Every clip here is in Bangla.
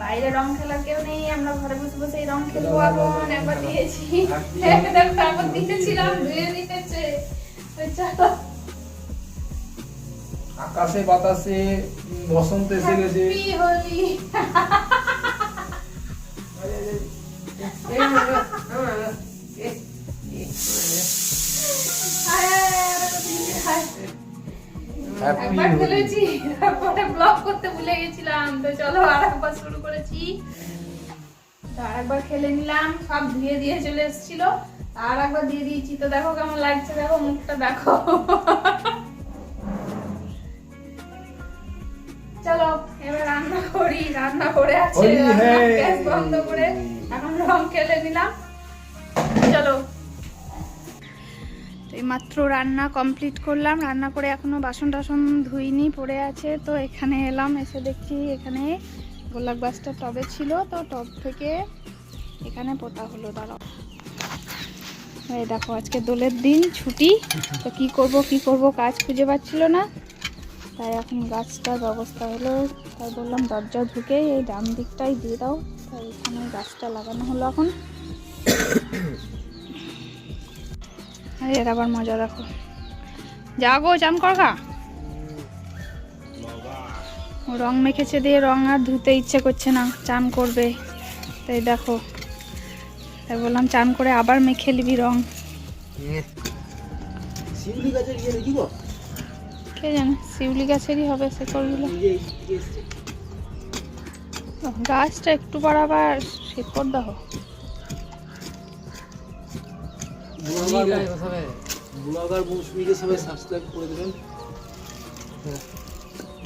বাইরে রং খেলার কেউ নেই, আমরা ঘরে বসে বসে রং খেলবো। এখন একবার দিয়েছি, দেখো একবার দিতেছিলাম, ধুয়ে দিতেছে। চলো আকাশে বাতাসে বসন্ত এসে গেছে। হ্যাপি হোলি। একবার খেলেছি, তারপরে ব্লগ করতে ভুলে গেছিলাম, তো চলো আরেকবার শুরু করেছি। আরেকবার খেলে নিলাম, সব ধুয়ে দিয়ে চলে এসেছিল, আর একবার দিয়ে দিয়েছি। তো দেখো কেমন লাগছে, দেখো মুখটা দেখো। চলো এবার রান্না করি, রান্না করে আছে, গ্যাস বন্ধ করে এখন রং খেলে নিলাম। চলো এইমাত্র রান্না কমপ্লিট করলাম, রান্না করে এখনো বাসন টাসন ধুইনি, পড়ে আছে। তো এখানে এলাম, এসে দেখছি এখানে গোলাপ গাছটা টবে ছিল, তো টব থেকে এখানে পোতা হলো। দাঁড়াও, এই দেখো আজকে দোলের দিন, ছুটি, তো কি করব কাজ খুঁজে পাচ্ছিল না, তাই এখন গাছটার ব্যবস্থা হলো। তাই বললাম দরজা ঢুকে এই ডান দিকটাই দিয়ে দাও, তাই এখানে গাছটা লাগানো হলো এখন। আরে এর আবার মজা দেখো, যা গো চান করগা, রং মেখেছে দিয়ে রং আর ধুতে ইচ্ছে করছে না, চান করবে। তাই দেখো, তাই বললাম চান করে আবার মেখে নিবি রং। কে জানে শিউলি গাছেরই হবে শেকড়গুলো। গাছটা একটু পর আবার শেকড় দেখো।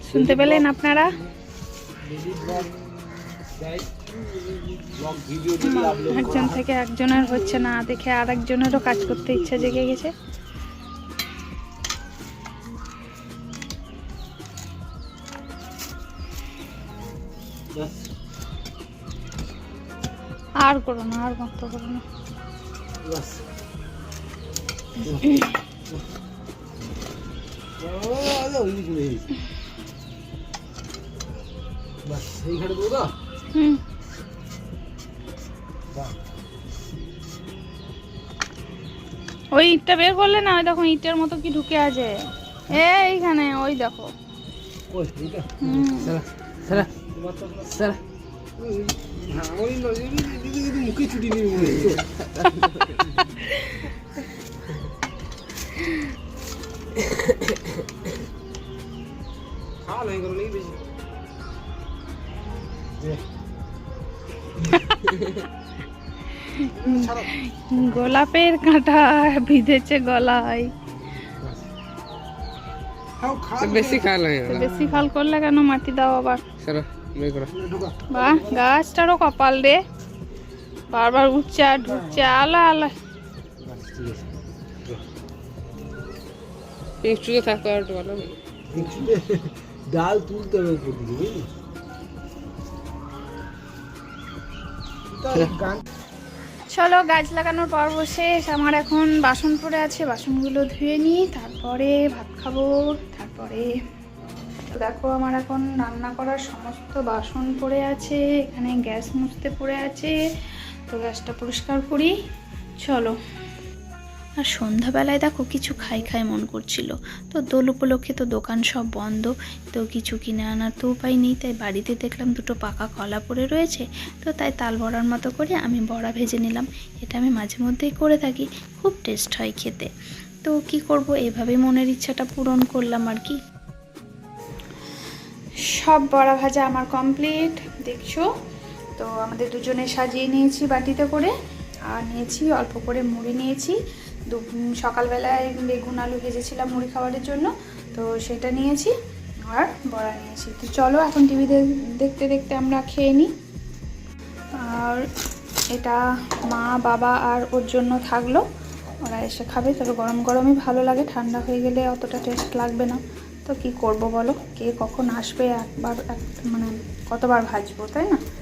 শুনতে পেলেন আপনারা? একজন থেকে একজনের হচ্ছে না দেখে আর একজনেরও কাজ করতে ইচ্ছা জেগে গেছে। আর করো না, আর মত করো না। ওই ইটটা বের করলে না, ওই দেখো ইটের মতো কি ঢুকে আছে এইখানে, ওই দেখো। মুখে ছুটি নেই খাওয়া নাই করো বেশি। গোলাপের কাঁটা বিঁধেছে গলায়। বেশি খাল বেশি খাল করলে কেন, মাটি দাও আবার। বাহ, গাছটারও কপাল রে, বারবার উঠছে আর ঢুকছে, আলা আলা। থাকতো আর একটু ভালো, ডাল তুলতে হবে উপর দিকে, চলো গাছ লাগানোর পর্ব শেষ। আমার এখন বাসন পড়ে আছে, বাসনগুলো ধুয়ে নিই, তারপরে ভাত খাবো। তারপরে দেখো আমার এখন রান্না করার সমস্ত বাসন পড়ে আছে, এখানে গ্যাস মুছতে পড়ে আছে, তো গ্যাসটা পরিষ্কার করি। চলো। আর সন্ধ্যাবেলায় দেখো কিছু খাই মন করছিল, তো দোল উপলক্ষে তো দোকান সব বন্ধ, তো কিছু কিনে আনার তো উপায় নেই, তাই বাড়িতে দেখলাম দুটো পাকা কলা পড়ে রয়েছে, তো তাই তাল বড়ার মতো করে আমি বড়া ভেজে নিলাম। এটা আমি মাঝে মধ্যেই করে থাকি, খুব টেস্ট হয় খেতে। তো কি করব, এভাবেই মনের ইচ্ছাটা পূরণ করলাম আর কি। সব বড়া ভাজা আমার কমপ্লিট দেখছো, তো আমাদের দুজনে সাজিয়ে নিয়েছি বাটিতে করে, আর নিয়েছি অল্প করে মুড়ি নিয়েছি। সকালবেলায় বেগুন আলু ভেজেছিলাম মুড়ি খাবারের জন্য, তো সেটা নিয়েছি, আর বড়া নিয়েছি। তো চলো এখন টিভি দেখতে দেখতে আমরা খেয়ে নিই। আর এটা মা বাবা আর ওর জন্য থাকলো, ওরা এসে খাবে, তবে গরম গরমই ভালো লাগে, ঠান্ডা হয়ে গেলে অতটা টেস্ট লাগবে না। তো কি করব বলো, কে কখন আসবে, একবার মানে কতবার ভাজবো, তাই না?